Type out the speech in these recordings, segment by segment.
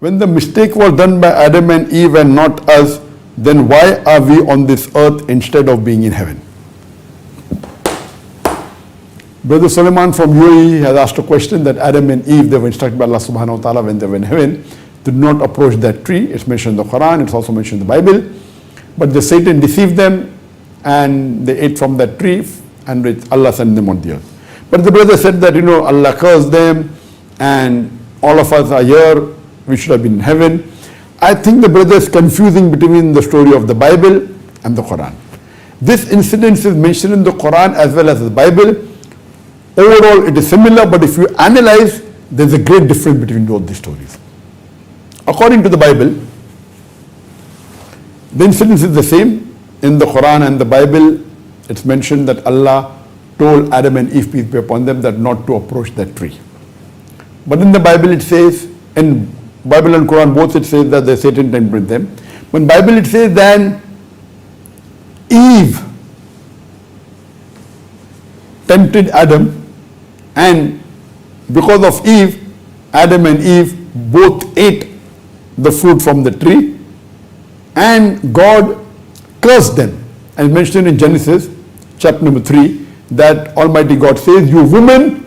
when the mistake was done by Adam and Eve and not us, then why are we on this earth instead of being in heaven? Brother Suleiman from UAE has asked a question that Adam and Eve, they were instructed by Allah subhanahu wa ta'ala when they were in heaven to not approach that tree. It's mentioned in the Quran, it's also mentioned in the Bible. But the Satan deceived them and they ate from that tree and Allah sent them on the earth. But the brother said that, Allah cursed them and all of us are here, we should have been in heaven. I think the brother is confusing between the story of the Bible and the Quran. This incident is mentioned in the Quran as well as the Bible. Overall, it is similar, but if you analyze, there's a great difference between both these stories. According to the Bible, the incident is the same. In the Quran and the Bible, it's mentioned that Allah told Adam and Eve, peace be upon them, that not to approach that tree. But in the Bible it says, in Bible and Quran both it says that the Satan tempted them. But in Bible it says then Eve tempted Adam, and because of Eve, Adam and Eve both ate the fruit from the tree and God cursed them. As mentioned in Genesis chapter number 3, that Almighty God says, you woman,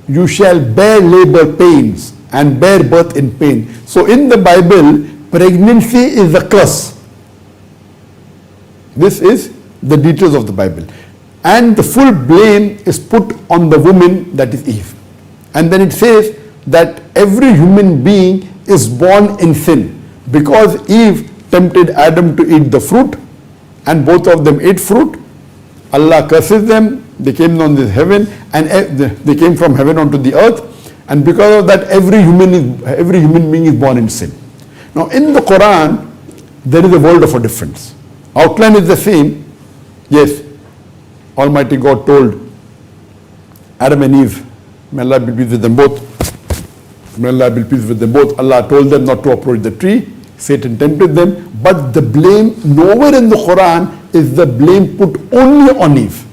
you shall bear labor pains and bear birth in pain. So in the Bible, pregnancy is a curse. This is the details of the Bible. And the full blame is put on the woman, that is Eve. And then it says that every human being is born in sin, because Eve tempted Adam to eat the fruit and both of them ate fruit. Allah curses them, they came on this heaven and they came from heaven onto the earth, and because of that every human being is born in sin. Now in the Quran there is a world of a difference. Outline is the same. Yes, Almighty God told Adam and Eve, may Allah be pleased with them both, may Allah be pleased with them both. Allah told them not to approach the tree. Satan tempted them, but the blame nowhere in the Quran is the blame put only on Eve.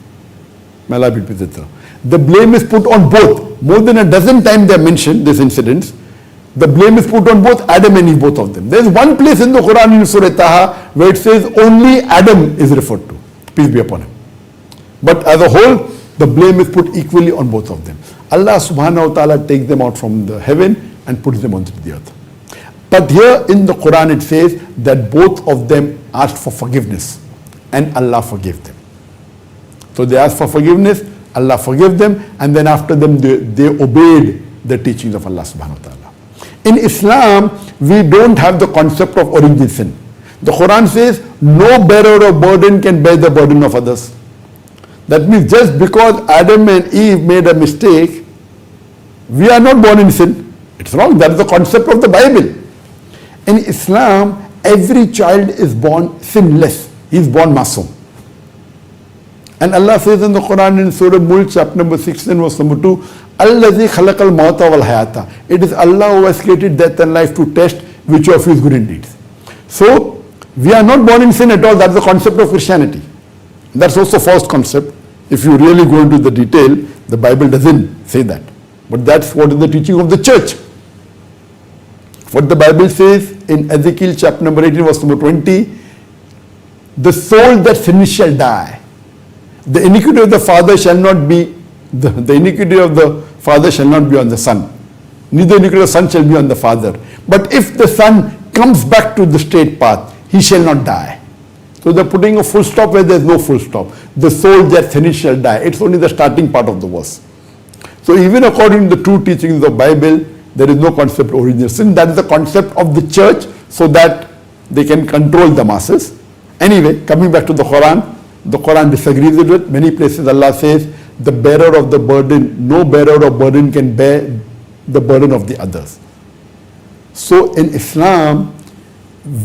May Allah be pleased with her. The blame is put on both. More than a dozen times they are mentioned, these incidents. The blame is put on both Adam and Eve, both of them. There is one place in the Quran in Surah Taha where it says only Adam is referred to, peace be upon him. But as a whole, the blame is put equally on both of them. Allah subhanahu wa ta'ala takes them out from the heaven and puts them onto the earth. But here in the Quran it says that both of them asked for forgiveness and Allah forgave them. So they asked for forgiveness, Allah forgave them, and then after them they obeyed the teachings of Allah subhanahu wa ta'ala. In Islam, we don't have the concept of original sin. The Quran says no bearer of burden can bear the burden of others. That means just because Adam and Eve made a mistake, we are not born in sin. It's wrong. That is the concept of the Bible. In Islam, every child is born sinless. He is born masoom. And Allah says in the Quran in Surah Mulk chapter number 16 verse number 2, Allazi khalaqal mauta wal hayata. It is Allah who has created death and life to test which of you is good indeed. So, we are not born in sin at all. That's the concept of Christianity. That's also a false concept. If you really go into the detail, the Bible doesn't say that. But that's what is the teaching of the church. What the Bible says in Ezekiel chapter number 18 verse number 20, the soul that sins shall die. The iniquity of the father shall not be, the iniquity of the father shall not be on the son. Neither iniquity of the son shall be on the father. But if the son comes back to the straight path, he shall not die. So they're putting a full stop where there's no full stop. The soul that sins shall die. It's only the starting part of the verse. So even according to the true teachings of the Bible, there is no concept of original sin. That is the concept of the church so that they can control the masses. Anyway, coming back to the Quran disagrees with it. Many places Allah says, the bearer of the burden, no bearer of burden can bear the burden of the others. So in Islam,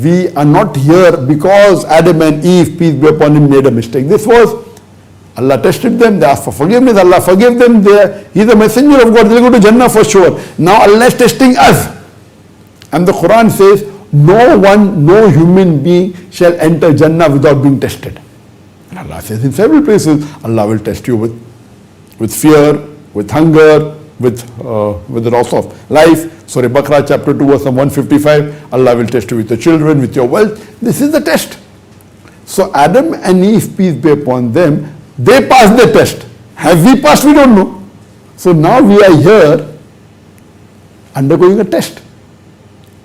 we are not here because Adam and Eve, peace be upon him, made a mistake. This was, Allah tested them, they asked for forgiveness, Allah forgave them, He's a messenger of God, they'll go to Jannah for sure. Now Allah is testing us. And the Quran says, no human being shall enter Jannah without being tested. And Allah says in several places, Allah will test you with fear, with hunger, with the loss of life. Surah Baqarah chapter 2 verse 155, Allah will test you with your children, with your wealth. This is the test. So Adam and Eve, peace be upon them, they passed the test. Have we passed? We don't know. So now we are here undergoing a test.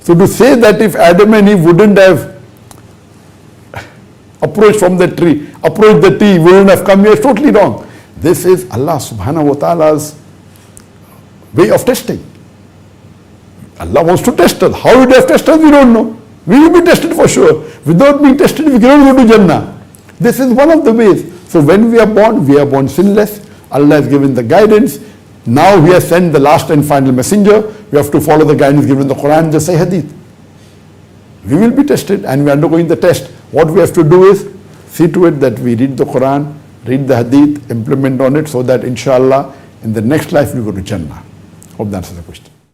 So to say that if Adam and Eve wouldn't have approached the tree, wouldn't have come here, is totally wrong. This is Allah subhanahu wa ta'ala's way of testing. Allah wants to test us. How would He have tested us? We don't know. We will be tested for sure. Without being tested, we cannot go to Jannah. This is one of the ways. So when we are born sinless. Allah has given the guidance. Now He has sent the last and final messenger. We have to follow the guidance given in the Quran, the Sahih Hadith. We will be tested and we are undergoing the test. What we have to do is see to it that we read the Quran, read the Hadith, implement on it so that inshallah in the next life we go to Jannah. Hope that answers the question.